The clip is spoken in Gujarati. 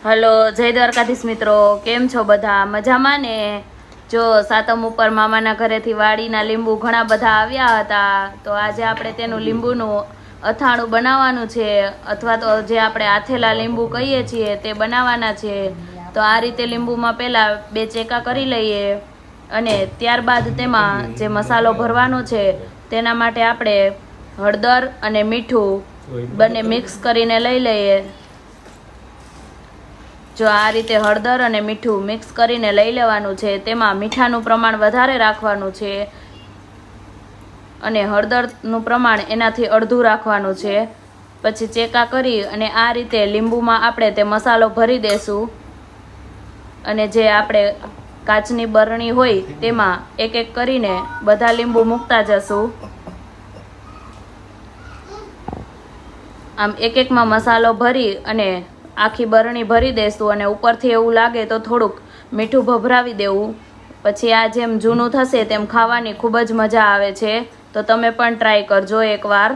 હલો, જય દ્વારકાધીશ મિત્રો, કેમ છો બધા? મજામાં ને? જો સાતમ ઉપર મામાના ઘરેથી વાડીના લીંબુ ઘણા બધા આવ્યા હતા, તો આજે આપણે તેનું લીંબુનું અથાણું બનાવવાનું છે, અથવા તો જે આપણે આથેલા લીંબુ કહીએ છીએ તે બનાવવાના છે. તો આ રીતે લીંબુમાં પહેલા 2 ચેકા કરી લઈએ અને ત્યારબાદ તેમાં જે મસાલો ભરવાનો છે તેના માટે આપણે હળદર અને મીઠું બંને મિક્સ કરીને લઈ લઈએ. જો આ રીતે હળદર અને મીઠું મિક્સ કરીને લઈ લેવાનું છે. તેમાં મીઠાનું પ્રમાણ વધારે રાખવાનું છે અને હળદરનું પ્રમાણ એનાથી અડધું રાખવાનું છે. પછી ચેકા કરી અને આ રીતે લીંબુમાં આપણે તે મસાલો ભરી દેશું અને જે આપણે કાચની બરણી હોય તેમાં એક એક કરીને બધા લીંબુ મૂકતા જશું. આમ એક એકમાં મસાલો ભરી અને આખી બરણી ભરી દેશું અને ઉપરથી એવું લાગે તો થોડુંક મીઠું ભભરાવી દેવું. પછી આ જેમ જૂનું થશે તેમ ખાવાની ખૂબ જ મજા આવે છે. તો તમે પણ ટ્રાય કરજો એકવાર.